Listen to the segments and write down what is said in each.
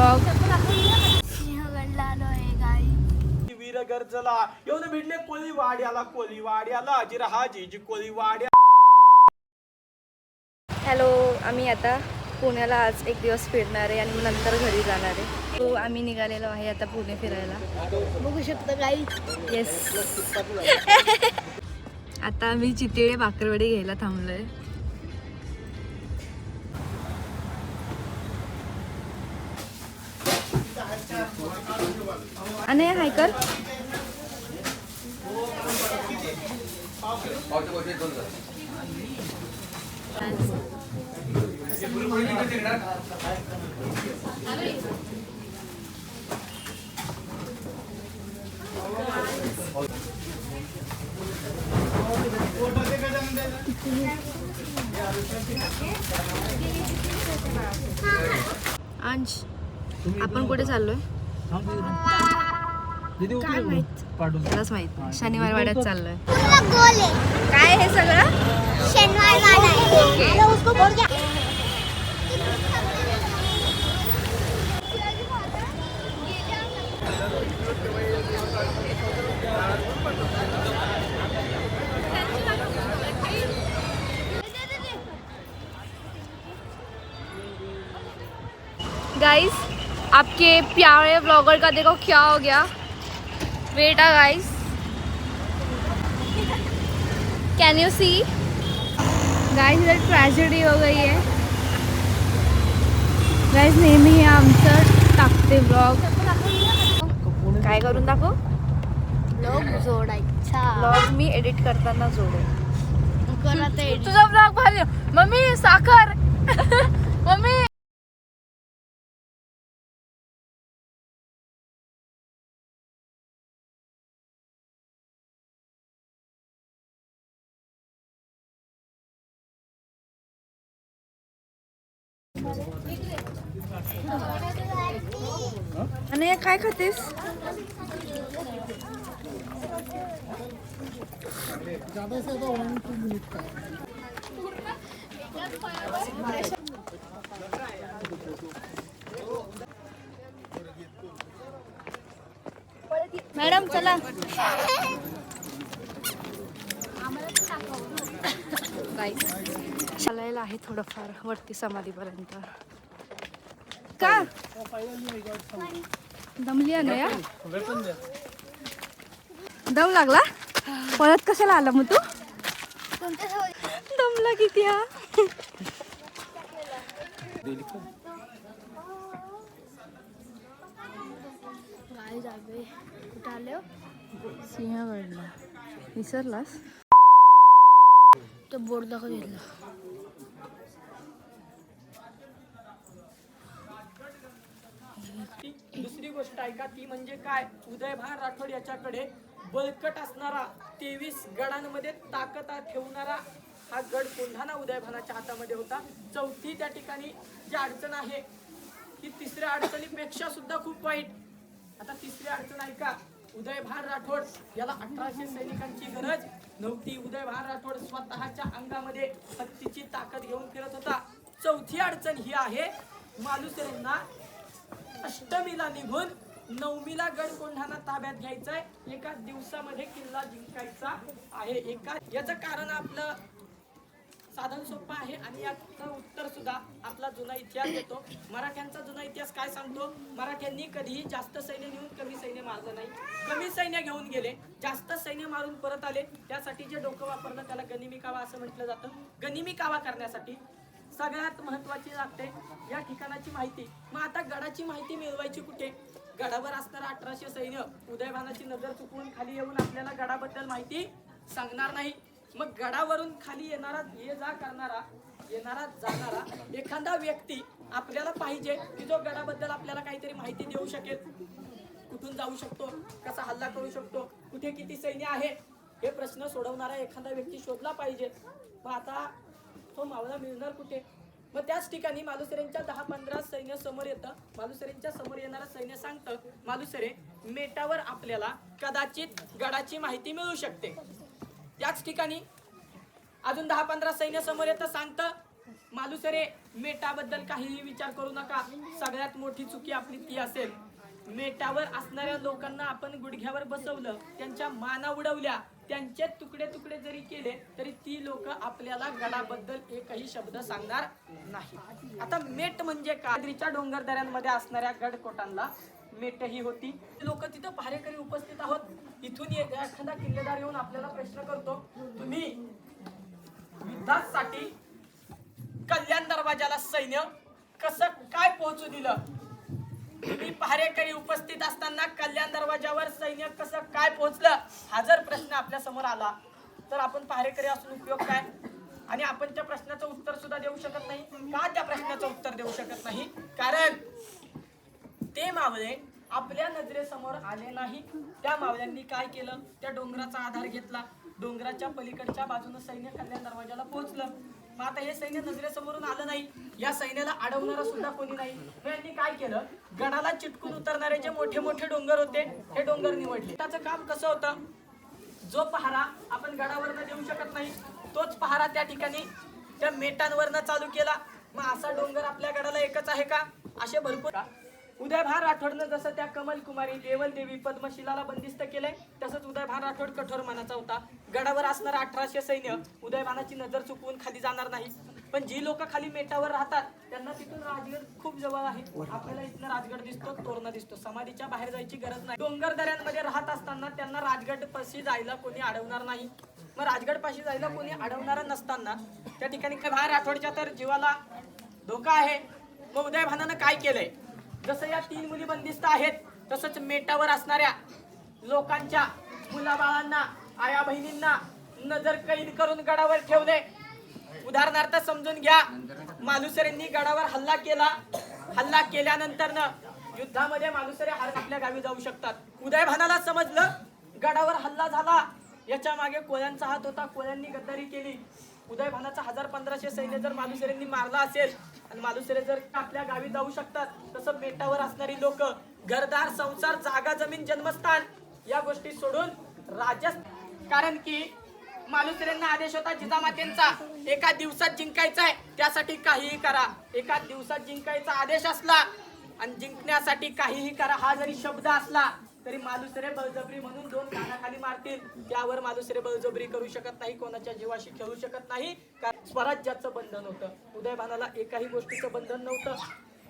Blog. सिंहगडला आलोय गाई. वीर गरजला येऊन भिडले कोळीवाड्याला जिरहाजी कोळीवाड्या. हॅलो, आम्ही आता पुण्याला आज एक दिवस फिरणार आहे आणि मग नंतर घरी जाणार आहे. तो आम्ही निघालेलो आहे आता पुणे फिरायला. बघू शकता गाई. येस. आता आम्ही चितिळे भाकरवडी घ्यायला थांबलोय. आणि हाय कर. अंश, आपण कुठे चाललोय? काय माहित. त्यालाच माहित. शनिवार वाड्यात चाललोय. गोल आहे. काय हे सगळं? शनिवार वाडा आहे. अरे उसको बोल क्या. गाइस, आपके प्यारे ब्लॉगर का देखो क्या हो गया बेटा. Guys, can you see guys, इधर ट्रॅजेडी हो गई है. गाइस, नेहमी हे आमचं टाकते ब्लॉग. काय करून दाखव? लोक जोडायचा. ब्लॉग मी एडिट करताना जोडेल. कोणा ते तुझा ब्लॉग भारी. मम्मी साखर. मम्मी आणि काय खातेस? मॅडम चला. चालायला आहे थोडंफार वरती समाधीपर्यंत. का दमली आहे या? दम लागला? परत कशाला आला मग तू? दमला किती हा? गाई जावे. कुठे आले हो? सिंहगडला. विसरलास? तो बोर्ड दाखव दिला. दुसरी गोष्ट ऐका, ती म्हणजे काय, उदयभान राठोड याच्याकडे बळकट असणारा 23 गडांमध्ये ताकद ठेवणारा हा गड कोंढाणा उदयभानाच्या हातामध्ये होता. चौथी त्या ठिकाणी जी अडचण आहे ती तिसऱ्या अडचणीपेक्षा सुद्धा खूप वाईट. आता तिसरी अडचण ऐका, उदयभान राठोड याला 1800 सैनिकांची गरज नव्हती. उदयभान राठोड स्वतःच्या अंगामध्ये हत्तीची ताकद घेऊन फिरत होता. चौथी अडचण ही आहे, मालुसरेंना अष्टमीला निघून नवमीला गड कोंढाणा ताब्यात घ्यायचाय. एका दिवसामध्ये किल्ला जिंकायचा आहे. याचं कारण आपलं साधन सोपं आहे आणि याचं उत्तर सुद्धा आपला जुना इतिहास देतो. मराठ्यांचा जुना इतिहास काय सांगतो? मराठ्यांनी कधीही जास्त सैन्य नेऊन कमी सैन्य मारलं नाही. कमी सैन्य घेऊन गेले, जास्त सैन्य मारून परत आले. त्यासाठी जे डोकं वापरलं त्याला गनिमी कावा असं म्हटलं जातं. गनिमी कावा करण्यासाठी सगळ्यात महत्वाची लागते या ठिकाणाची माहिती. मग आता गडाची माहिती मिळवायची कुठे? गडावर असणारा 1800 सैन्य उदयभानाची नजर चुकवून खाली येऊन आपल्याला गडाबद्दल माहिती सांगणार नाही. मग गडावरून खाली येणारा, ये जा करणारा, येणारा जाणारा एखादा व्यक्ती आपल्याला पाहिजे की जो गडाबद्दल आपल्याला काहीतरी माहिती देऊ शकेल. कुठून जाऊ शकतो, कसा हल्ला करू शकतो, कुठे किती सैन्य आहे, हे प्रश्न सोडवणारा एखादा व्यक्ती शोधला पाहिजे. मग आता तो मावळा मिळणार कुठे? मग त्याच ठिकाणी मालुसरेंच्या 10-15 सैन्य समोर येतं. मालुसरेंच्या समोर येणारं सैन्य सांगतं, मालुसरे मेटावर आपल्याला कदाचित गडाची माहिती मिळू शकते. त्याच ठिकाणी अजून 10-15 सैन्य समोर येतं, सांगतं मालुसरे मेटाबद्दल काहीही विचार करू नका. सगळ्यात मोठी चुकी आपली ती असेल. मेटावर असणाऱ्या लोकांना आपण गुडघ्यावर बसवलं, त्यांच्या माना उडवल्या, त्यांचे तुकडे तुकडे जरी केले तरी ती लोक आपल्याला गडाबद्दल एकही शब्द सांगणार नाही. आता मेट म्हणजे कादरीच्या डोंगरदऱ्यांमध्ये असणाऱ्या गडकोटांना मेट ही होती. लोक तिथं पहारेकरी उपस्थित आहोत. इथून एखादा किल्लेदार येऊन आपल्याला प्रश्न करतो, तुम्ही युद्धासाठी कल्याण दरवाजाला सैन्य कसं काय पोहोचू दिलं? तुम्ही पहारेकरी उपस्थित असताना कल्याण दरवाजावर सैन्य कसं काय पोहोचलं? हा जर प्रश्न आपल्या समोर आला तर आपण पहारेकरी असून उपयोग काय? आणि आपण त्या प्रश्नाचं उत्तर सुद्धा देऊ शकत नाही. का त्या प्रश्नाचं उत्तर देऊ शकत नाही? कारण ते मावळे आपल्या नजरेसमोर आले नाही. त्या मावळ्यांनी काय केलं? त्या डोंगराचा आधार घेतला. डोंगराच्या पलीकडच्या बाजूने सैन्य कल्याण दरवाजाला पोहोचलं. मग आता हे सैन्य नजरेसमोरून आलं नाही, या सैन्याला अडवणारा सुद्धा कोणी नाही. मग यांनी काय केलं? गडाला चिटकून उतरणारे जे मोठे मोठे डोंगर होते हे डोंगर निवडले. त्याचं काम कसं होतं? जो पहारा आपण गडावरनं देऊ शकत नाही तोच पहारा त्या ठिकाणी त्या मेटांवरनं चालू केला. मग असा डोंगर आपल्या गडाला एकच आहे का? असे भरपूर. उदयभान राठोडनं जसं त्या कमल कुमारी, देवल देवी, पद्मशिलाला बंदिस्त केलंय तसंच उदयभान राठोड कठोर मनाचा होता. गडावर असणारा 1800 सैन्य उदयभानाची नजर चुकवून खाली जाणार नाही. पण जी लोक खाली मेटावर राहतात त्यांना तिथून राजगड खूप जवळ आहे. आपल्याला इथनं राजगड दिसतो, तोरणा दिसतो. समाधीच्या बाहेर जायची गरज नाही. डोंगर दऱ्यांमध्ये राहत असताना त्यांना राजगड पाशी जायला कोणी अडवणार नाही. मग राजगड पाशी जायला कोणी अडवणार नसताना त्या ठिकाणी भार राठोडच्या तर जीवाला धोका आहे. मग उदयभानानं काय केलंय? जसं या 3 मुली बंदिस्त आहेत तसंच मेटावर असणाऱ्या लोकांच्या मुलाबाळांना, आया बहिणींना नजर कैद करून गडावर ठेवले. उदाहरणार्थ समजून घ्या, मालुसरेंनी गडावर हल्ला केला. हल्ला केल्यानंतर युद्धामध्ये मालुसरे आपल्या गावी जाऊ शकतात. उदयभानाला समजलं गडावर हल्ला झाला, याच्या मागे कोळ्यांचा हात होता, कोळ्यांनी गद्दारी केली. उदयभानाचा 1000-1500 सैन्य जर मालुसरेंनी मारला असेल आणि मालुसरे जर आपल्या गावी जाऊ शकतात, तसं मेटावर असणारी लोक घरदार, संसार, जागा, जमीन, जन्मस्थान या गोष्टी सोडून राजस्थान, कारण की मालुसरेंना आदेश होता जिजामातेंचा एका दिवसात जिंकायचा आहे, त्यासाठी काहीही करा. एका दिवसात जिंकायचा आदेश असला आणि जिंकण्यासाठी काहीही करा हा जरी शब्द असला तरी मालुसरे बळजबरी म्हणून 2 कानाखाली मारतील. त्यावर मालुसरे बळजबरी करू शकत नाही, कोणाच्या जीवाशी खेळू शकत नाही. कारण स्वराज्याचं बंधन होतं. उदयभानाला एकाही गोष्टीचं बंधन नव्हतं.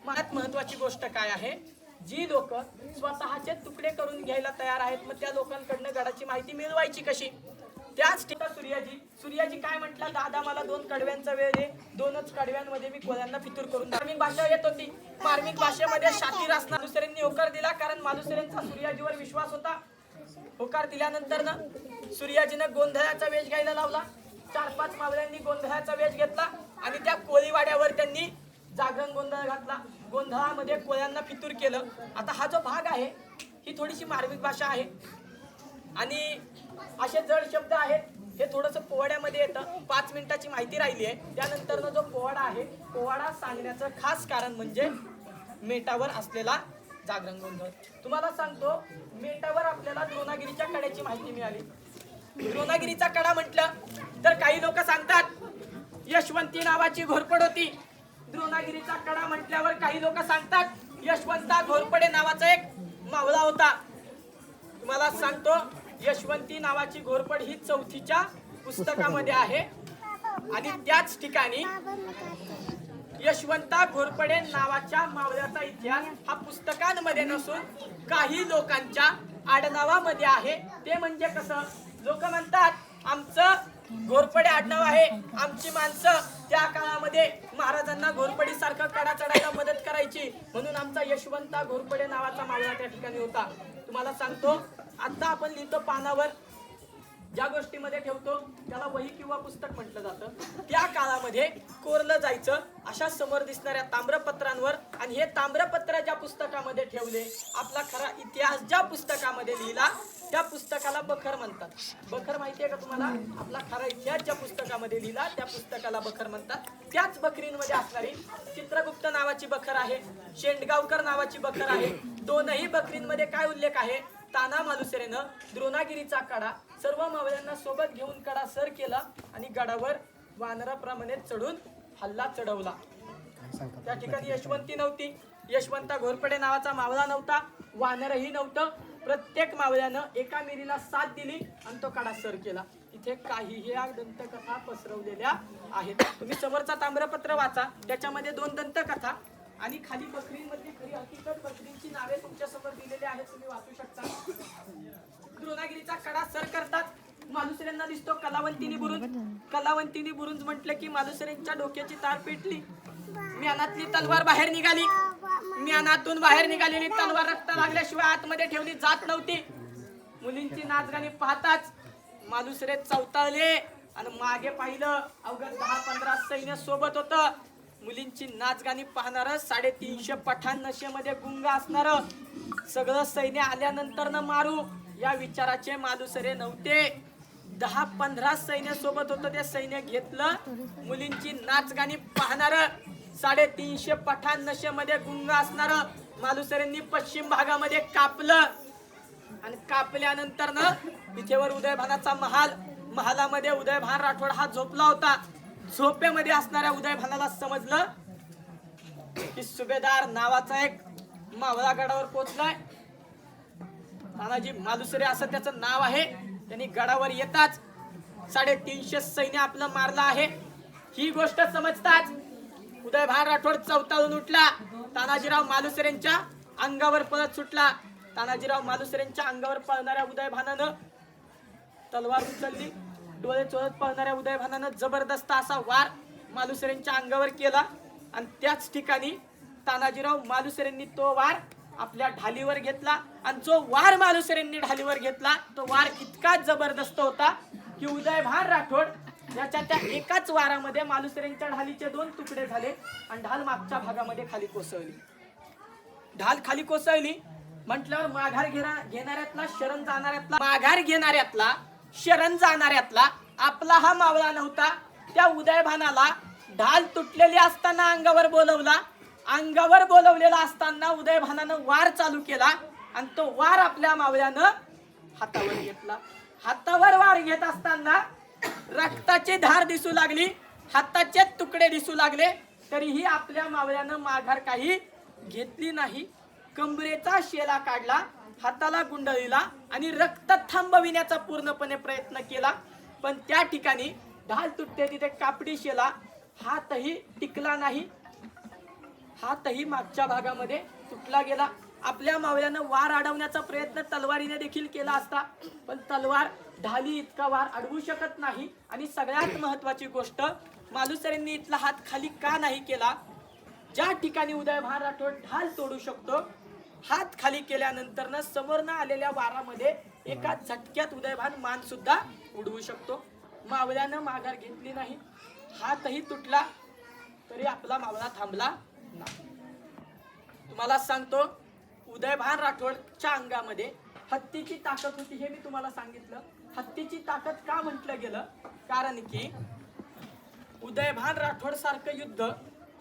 मनात महत्वाची गोष्ट काय आहे? जी लोक स्वतःचे तुकडे करून घ्यायला तयार आहेत, मग त्या लोकांकडनं गडाची माहिती मिळवायची कशी? त्याच ठिकाणी सूर्याजी काय म्हटलं? दादा मला 2 कडव्यांचा वेळ दे, 2च कडव्यांमध्ये मी कोल्यांना फितूर करून. मार्मिक भाषा येत होती. मार्मिक भाषेमध्ये शातीर असणार. मालुसरेंनी होकार दिला कारण मालुसरेंचा सूर्याजीवर विश्वास होता. होकार दिल्यानंतर सूर्याजीनं गोंधळाचा वेश घ्यायला लावला. 4-5 मावळ्यांनी गोंधळाचा वेश घेतला आणि त्या कोळीवाड्यावर त्यांनी जागरण गोंधळ घातला. गोंधळामध्ये कोळ्यांना फितूर केलं. आता हा जो भाग आहे ही थोडीशी मार्मिक भाषा आहे आणि असे जड शब्द आहेत. हे थोडंसं पोवाड्यामध्ये येतं. 5 मिनिटाची माहिती राहिली आहे. त्यानंतर जो पोवाडा आहे, पोवाडा सांगण्याचं खास कारण म्हणजे मेटावर असलेला जागरण गोंधळ. तुम्हाला सांगतो, मेटावर आपल्याला द्रोणागिरीच्या कड्याची माहिती मिळाली. द्रोणागिरीचा कडा म्हटलं तर काही लोक सांगतात यशवंती नावाची घोरपड होती. द्रोणागिरीचा कडा म्हटल्यावर काही लोक सांगतात यशवंता घोरपडे नावाचा एक मावळा होता. तुम्हाला सांगतो, यशवंती नावाची घोरपड ही 4थीच्या पुस्तकामध्ये आहे आणि त्याच ठिकाणी यशवंता घोरपडे नावाच्या मावळ्याचा इतिहास हा पुस्तकांमध्ये नसून काही लोकांच्या आडनावामध्ये आहे. ते म्हणजे कसं? लोक म्हणतात आमचं घोरपडे आडनाव आहे, आमची माणसं त्या काळामध्ये महाराजांना घोरपडीसारखं कडा चढायला मदत करायची, म्हणून आमचा यशवंता घोरपडे नावाचा मावळा त्या ठिकाणी होता. तुम्हाला सांगतो, आता आपण लिहितो पानावर, ज्या गोष्टीमध्ये ठेवतो त्याला वही किंवा पुस्तक म्हटलं जातं. त्या काळामध्ये कोरलं जायचं अशा समोर दिसणाऱ्या ताम्रपत्रांवर, आणि हे ताम्रपत्र ज्या पुस्तकामध्ये ठेवले, आपला खरा इतिहास ज्या पुस्तकामध्ये लिहिला त्या पुस्तकाला बखर म्हणतात. बखर माहिती आहे का तुम्हाला? आपला खरा इतिहास ज्या पुस्तकामध्ये लिहिला त्या पुस्तकाला बखर म्हणतात. त्याच बखरींमध्ये असणारी चित्रगुप्त नावाची बखर आहे, शेंडगावकर नावाची बखर आहे. दोनही बखरींमध्ये काय उल्लेख आहे? ताना मालुसरेनं द्रोणागिरीचा कडा सर्व मावळ्यांना सोबत घेऊन कडा सर केला आणि गडावर वानराप्रमाणे चढून हल्ला चढवला. त्या ठिकाणी यशवंती नव्हती, यशवंता घोरपडे नावाचा मावळा नव्हता, वानरही नव्हतं. प्रत्येक मावळ्यानं एका मिरीला साथ दिली आणि तो कडा सर केला. इथे काहीही दंतकथा पसरवलेल्या आहेत. तुम्ही समोरचा ताम्रपत्र वाचा, त्याच्यामध्ये 2 दंतकथा आणि खाली बकरींमधली खरी हकीकत बकरींची नावे तुमच्या समोर दिलेली आहेत, तुम्ही वाचू शकता. द्रोणागिरीचा कडा सर करतात. मालुसऱ्यांना दिसतो कलावंतीनी बुरुज. कलावंतीनी बुरुज म्हटलं की मालुसऱ्यांच्या डोक्याची तार पेटली. म्यानातली तलवार बाहेर निघाली. म्यानातून बाहेर निघालेली तलवार रक्त लागल्याशिवाय आतमध्ये ठेवली जात नव्हती. मुलींची नाचगाणी पाहताच मालुसरे चवताळले आणि मागे पाहिलं. अवघ्या 10-15 सैन्य सोबत होतं. मुलींची नाचगाणी पाहणार 350 पठाण नशेमध्ये गुंग असणार. सगळं सैन्य आल्यानंतर न मारू या विचाराचे मालुसरे नव्हते. 10-15 सैन्य सोबत होतं. ते सैन्य घेतलं. मुलींची नाचगाणी पाहणार 350 पठाण नशेमध्ये गुंग असणार मालुसरेंनी पश्चिम भागामध्ये कापलं. आणि कापल्यानंतर न तिथेवर उदयभानाचा महालामध्ये उदयभान राठोड हा झोपला होता. झोपेमध्ये असणाऱ्या उदयभानाला समजलं की सुभेदार नावाचा एक मावळा गडावर पोहोचलाय. तानाजी मालुसरे असं त्याचं नाव आहे. त्यांनी गडावर येताच 350 सैन्य आपलं मारलं आहे ही गोष्ट समजताच उदयभान राठोड चवताळून उठला. तानाजीराव मालुसरेंच्या अंगावर पळत सुटला. तानाजीराव मालुसरेंच्या अंगावर पळणाऱ्या उदयभानानं तलवार उचलली. डोळे चोळत पळणाऱ्या उदयभानानं जबरदस्त असा वार मालुसरेंच्या अंगावर केला. आणि त्याच ठिकाणी तानाजीराव मालुसरेंनी तो वार आपल्या ढालीवर घेतला. आणि जो वार मालुसरेंनी ढालीवर घेतला तो वार इतका जबरदस्त होता की उदयभान राठोड याच्या त्या एकाच वारामध्ये मालुसरेंच्या ढालीचे 2 तुकडे झाले आणि ढाल मागच्या भागामध्ये खाली कोसळली. ढाल खाली कोसळली म्हटल्यावर माघार घेणाऱ्यातला शरण जाणाऱ्यातला माघार घेणाऱ्यातला शरण जाणाऱ्यातला आपला हा मावळा नव्हता. त्या उदयभानाला ढाल तुटलेली असताना अंगावर बोलवला. अंगावर बोलवलेला असताना उदयभानानं वार चालू केला आणि तो वार आपल्या मावळ्यानं हातावर घेतला. हातावर वार घेत असताना रक्ताची धार दिसू लागली, हाताचे तुकडे दिसू लागले, तरीही आपल्या मावळ्यानं माघार काही घेतली नाही. कंबरेचा शेला काढला, हाताला गुंडळीला आणि रक्त थांबविण्याचा पूर्णपणे प्रयत्न केला. पण त्या ठिकाणी ढाल तुटते तिथे कापडी शेला, हातही टिकला नाही. हातही मागच्या भागामध्ये तुटला गेला. आपल्या मावळ्यानं वार अडवण्याचा प्रयत्न तलवारीने देखील केला असता, पण तलवार ढाली इतका वार अडवू शकत नाही. आणि सगळ्यात महत्वाची गोष्ट, मालुसरेंनी इथला हात खाली का नाही केला? ज्या ठिकाणी उदयभान राठोड ढाल तोडू शकतो, हात खाली केल्यानंतर न समोरनं आलेल्या वारामध्ये एका झटक्यात उदयभान मान सुद्धा उडवू शकतो. मावळ्यानं माघार घेतली नाही, हातही तुटला, तरी आपला मावळा थांबला नाही. तुम्हाला सांगतो, उदयभान राठोडच्या अंगामध्ये हत्तीची ताकद होती हे मी तुम्हाला सांगितलं. हत्तीची ताकद का म्हटलं गेलं? कारण की उदयभान राठोड सारखं युद्ध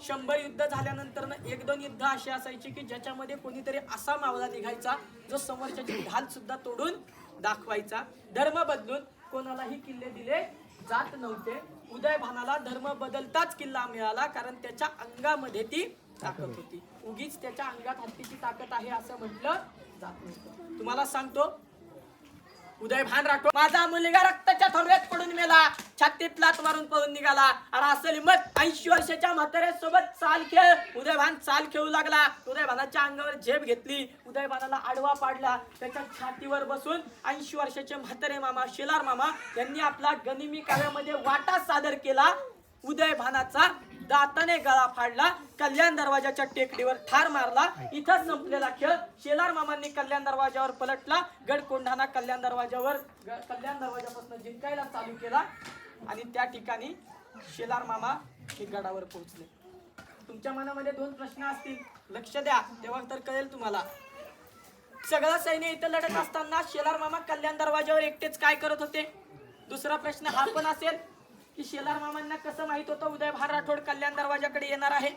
100 युद्ध झाल्यानंतर 1-2 युद्ध अशी असायची की ज्याच्यामध्ये कोणीतरी असा मावळा निघायचा जो समोरच्याची ढाल सुद्धा तोडून दाखवायचा. धर्म बदलून कोणालाही किल्ले दिले जात नव्हते. उदयभानाला धर्म बदलताच किल्ला मिळाला, कारण त्याच्या अंगामध्ये ती ताकद होती. उगीच त्याच्या अंगात हत्तीची ताकद आहे असं म्हटलं जात नव्हतं. तुम्हाला सांगतो, उदयभान राठोड माझा मुलगा रक्ताच्या थोरव्यात पडून मेला, छातीत लात मारून पळून निघाला. आणि असं हिंमत 80 वर्षाच्या म्हाताऱ्यासोबत चाल खेळ. उदयभान चाल खेळू लागला. उदयभानाच्या अंगावर झेप घेतली, उदयभानाला आडवा पाडला. त्याच्या छातीवर बसून 80 वर्षाचे म्हातारे मामा शेलार मामा यांनी आपला गनिमी काव्यामध्ये वाटा सादर केला. उदयभानाचा दाताने गळा फाडला, कल्याण दरवाजाच्या टेकडीवर ठार मारला. इथंच संपलेला खेळ. शेलार मामांनी कल्याण दरवाजावर पलटला. गड कोंढाणा कल्याण दरवाजापासून जिंकायला चालू केला आणि त्या ठिकाणी शेलार मामा हे गडावर पोहोचले. तुमच्या मनामध्ये 2 प्रश्न असतील, लक्ष द्या, तेव्हा तर कळेल तुम्हाला. सगळं सैन्य इथं लढत असताना शेलार मामा कल्याण दरवाजावर एकटेच काय करत होते? दुसरा प्रश्न हा पण असेल की शेलार मामांना कसं माहित होतं उदयभान राठोड कल्याण दरवाजाकडे येणार आहे?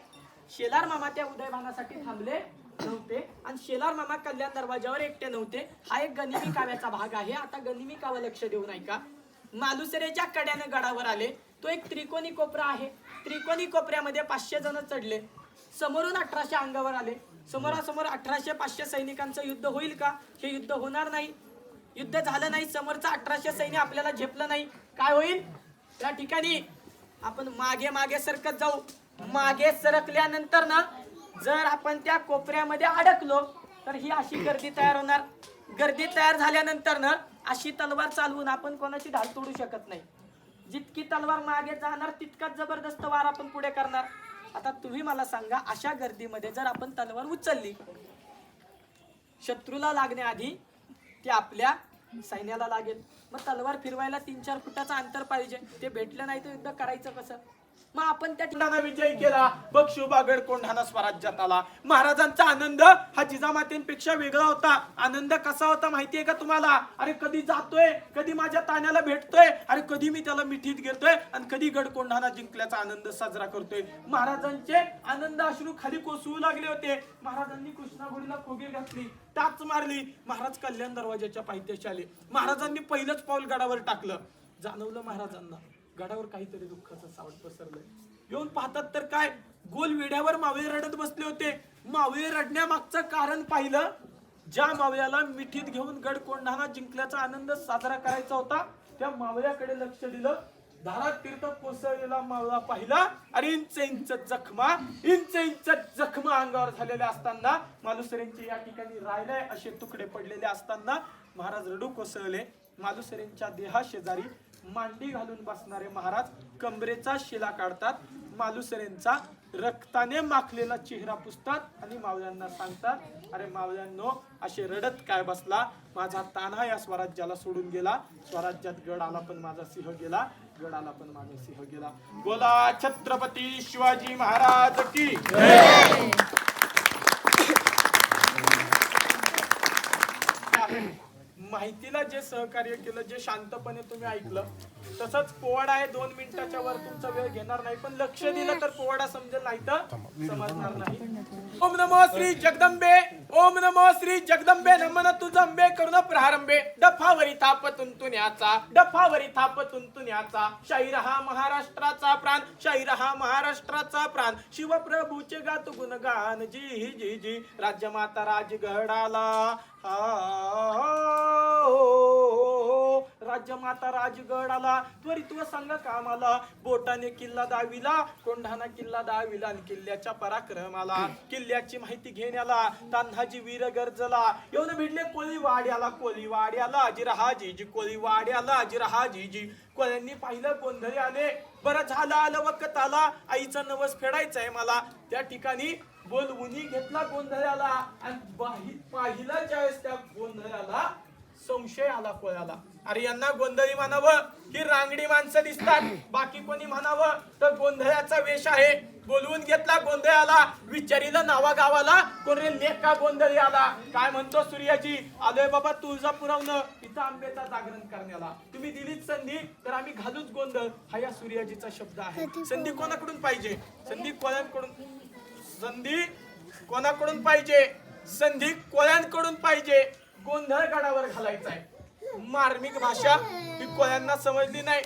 शेलार मामा त्या उदयभानासाठी थांबले नव्हते आणि शेलार मामा कल्याण दरवाजावर एकटे नव्हते. हा एक गनिमी काव्याचा भाग आहे. आता गनिमी काव्य लक्ष देऊन ऐका. मालुसरेच्या कड्याने गडावर आले. तो एक त्रिकोणी कोपरा आहे. त्रिकोणी कोपऱ्यामध्ये 500 जण चढले, समोरून 1800 अंगावर आले. समोरासमोर 1800 500 सैनिकांचं युद्ध होईल का? हे युद्ध होणार नाही. युद्ध झालं नाही, समोरचं 1800 सैन्य आपल्याला झेपलं नाही, काय होईल? त्या ठिकाणी आपण मागे मागे सरकत जाऊ. मागे सरकल्यानंतर ना जर आपण त्या कोपऱ्यामध्ये अडकलो तर ही अशी गर्दी तयार होणार. गर्दी तयार झाल्यानंतर ना अशी तलवार चालवून आपण कोणाची ढाल तोडू शकत नाही. जितकी तलवार मागे जाणार तितकाच जबरदस्त वार आपण पुढे करणार. आता तुम्ही मला सांगा, अशा गर्दीमध्ये जर आपण तलवार उचलली, शत्रूला लागण्याआधी ती आपल्या सैन्याला लागेल. मग तलवार फिरवायला 3-4 फुटाचं अंतर पाहिजे. ते भेटलं नाही तर युद्ध करायचं कसं? मग आपण त्या ठिकाणी विजय केला. बक्षुबा गड कोंढाणा स्वराज्यात आला. महाराजांचा आनंद हा जिजामातेंपेक्षा वेगळा होता. आनंद कसा होता माहितीये का तुम्हाला? अरे कधी जातोय, कधी माझ्या तान्याला भेटतोय, अरे कधी मी त्याला मिठीत घेतोय आणि कधी गड कोंढाणा जिंकल्याचा आनंद साजरा करतोय. महाराजांचे आनंद अश्रू खाली कोसळू लागले होते. महाराजांनी कृष्णाघोडीला खोगी घातली, टाच मारली. महाराज कल्याण दरवाजाच्या पायथ्याशी आले. महाराजांनी पहिलंच पाऊल गडावर टाकलं. जाणवलं महाराजांना गडावर काहीतरी दुःखाचं सावट पसरलंय. येऊन पाहतात तर काय, गोल वेड्यावर मावळे रडत बसले होते. मावळे रडण्यामागचं कारण पाहिलं. ज्या मावळ्याला मिठीत घेऊन गड कोंढाणा जिंकल्याचा आनंद साजरा करायचा होता त्या मावळ्याकडे लक्ष दिलं. धारात तीर्थ कोसळलेला मावळा पाहिला. अरे इंच इंच जखमा अंगावर झालेल्या असताना, मालुसरेंचे या ठिकाणी राहिले असे तुकडे पडलेले असताना महाराज रडू कोसळले. मालुसरेंच्या देहा शेजारी मांडी घालून बसणारे महाराज कमरेचा शिला काढतात. मालुसरेंचा रक्ताने माखलेला चेहरा पुसतात आणि मावळ्यांना सांगतात, अरे मावळ्यांनो, असे रडत काय बसला? माझा तान्हा या स्वराज्याला सोडून गेला. स्वराज्यात गड आला पण माझा सिंह गेला, गड आला पण माझा सिंह गेला. बोला छत्रपती शिवाजी महाराज की जय. माहितीला जे सहकार्य केलं, जे शांतपणे तुम्ही ऐकलं, तसंच पोवाडा आहे. 2 मिनिटाच्या वर तुमचा वेळ घेणार नाही, पण लक्ष दिलं तर पोवाडा समजेल, नाही तर समजणार नाही. ओम नमो श्री जगदंबे, ओम नमो श्री जगदंबे, नमन तुझंबे करुण प्रारंभे. डफावरी थाप तुंतुण्याचा, डफावरी थाप तुंतुण्याचा, शाहीर हा महाराष्ट्राचा प्राण, शाहीर हा महाराष्ट्राचा प्राण. शिवप्रभूचे गात गुणगान, जी जी जी. राज्यमाता राजगडाला, राज्यमाता राजगडाला, त्वरित सांगा कामाला. बोटाने किल्ला दाविला, कोंढाणा किल्ला दाविला, आणि किल्ल्याच्या पराक्रमाला, किल्ल्याची माहिती घेण्याला तान्हाजी वीर गरजला. येऊन भिडले कोळीवाड्याला, कोळीवाड्याला जिरहाजीजी, कोळीवाड्याला जिरहाजीजी. कोळ्यांनी पाहिलं गोंधळी आले. बरं झालं आलं वखत आला, आईचा नवस फेडायचंय मला. त्या ठिकाणी बोलवुनी घेतला गोंधळ्याला, आणि पाहिला ज्यावेळेस त्या गोंधळ्याला संशय आला कोळ्याला. अरे यांना गोंधळी म्हणावं ही रांगडी माणसं दिसतात, बाकी कोणी म्हणावं तर गोंधळ्याचा वेश आहे. बोलवून घेतला गोंधळ्याला, विचारिलं नावा गावाला, कोण रे लेख का गोंधळी आला? काय म्हणतो सूर्याजी, आलोय बाबा तुळजापुरावनं इथं आंब्याचा जागरण करण्याला. तुम्ही दिलीच संधी तर आम्ही घालूच गोंधळ, हा या सूर्याजीचा शब्द आहे. संधी कोणाकडून पाहिजे? संधी कोळ्यांकडून. संधी कोणाकडून पाहिजे? संधी कोळ्यांकडून पाहिजे. गोंधळ गडावर घालायचा आहे. मार्मिक भाषा ही कोळ्यांना समजली नाही.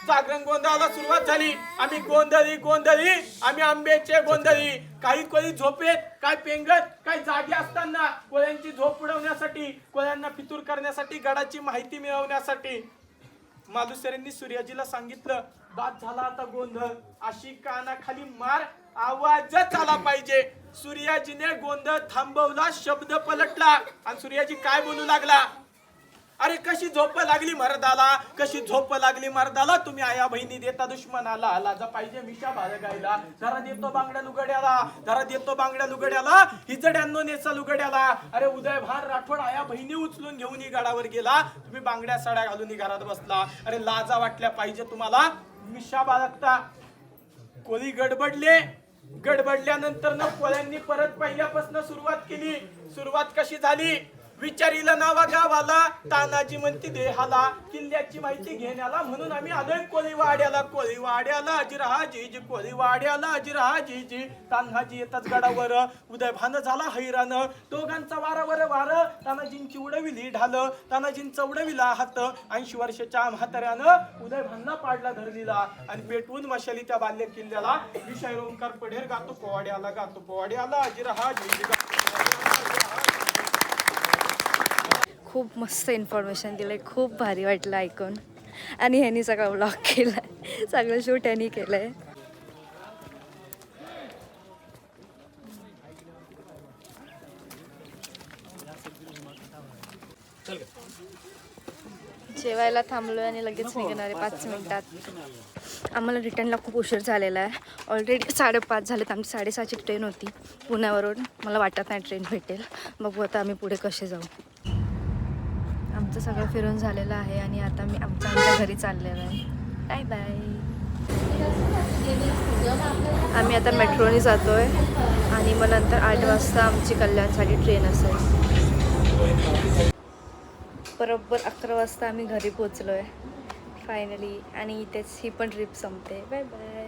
जागरण गोंधळाला सुरुवात झाली. आम्ही गोंधळी गोंधळी, आम्ही आंब्याचे गोंधळी. काही कोळी झोपेत, काय पेंगत, काय जागे असताना कोळ्यांची झोप उडवण्यासाठी, कोळ्यांना फितूर करण्यासाठी, गडाची माहिती मिळवण्यासाठी मालुसरेंनी सूर्याजीला सांगितलं, बाद झाला आता गोंधळ, अशी कानाखाली मार, आवाजच आला पाहिजे. सूर्याजीने गोंधळ थांबवला, शब्द पलटला, आणि सूर्याजी काय बोलू लागला? अरे कशी झोप लागली मर्दाला, कशी झोप लागली मर्दाला, तुम्ही आया बहिणी देता दुश्मनाला. लाजा पाहिजे मिशा बाळगायला, जरा देतो बांगड्या लुगड्याला, जरा देतो बांगड्या लुगड्याला, हिजड्यांनो नेसा लुगड्याला. अरे उदयभान राठोड आया बहिणी उचलून घेऊन गडावर गेला, तुम्ही बांगड्या साड्या घालून घरात बसला. अरे लाजा वाटल्या पाहिजे तुम्हाला, मिशा बाळगता. कोळी गडबडले. गडबडल्यानंतर ना कोळ्यांनी परत पहिल्यापासून सुरुवात केली. सुरुवात कशी झाली? विचारीला नावा गावाला तानाजी म्हणती देहाला किल्ल्याची माहिती घेण्याला म्हणून आम्ही आलोय कोळीवाड्याला अजिराजीजी कोळीवाड्याला अजिराजीजी तान्हाजी येतात गडावर उदयभान झाला हैराण दोघांचा वारावर वार तानाजींची उडविली ढाल तानाजींचा उडविला हात 80 वर्षाच्या म्हाताऱ्यानं उदयभानला पाडला धरलीला आणि पेटवून मशाली त्या बाल्य किल्ल्याला विषय ओंकार पढेर गातो पोवाड्याला अजिराजीजी खूप मस्त इन्फॉर्मेशन दिलं खूप भारी वाटलं ऐकून आणि ह्यांनी सगळा व्लॉग केला आहे सगळं शूट ह्यांनी केलं आहे जेवायला थांबलो आणि लगेच निघणार आहे 5 मिनिटात आम्हाला रिटर्नला खूप उशीर झालेला आहे ऑलरेडी 5:30 झालेत आमची 6:30ची ट्रेन होती पुण्यावरून मला वाटत नाही ट्रेन भेटेल बघू आता आम्ही पुढे कसे जाऊ आमचं सगळं फिरून झालेलं आहे आणि आता मी आमच्या घरी चाललेलो आहे बाय बाय आम्ही आता मेट्रोने जातो आहे आणि मग नंतर 8 वाजता आमची कल्याणसाठी ट्रेन असेल बरोबर 11 वाजता आम्ही घरी पोचलो आहे फायनली आणि इथेच ही पण ट्रिप संपते बाय बाय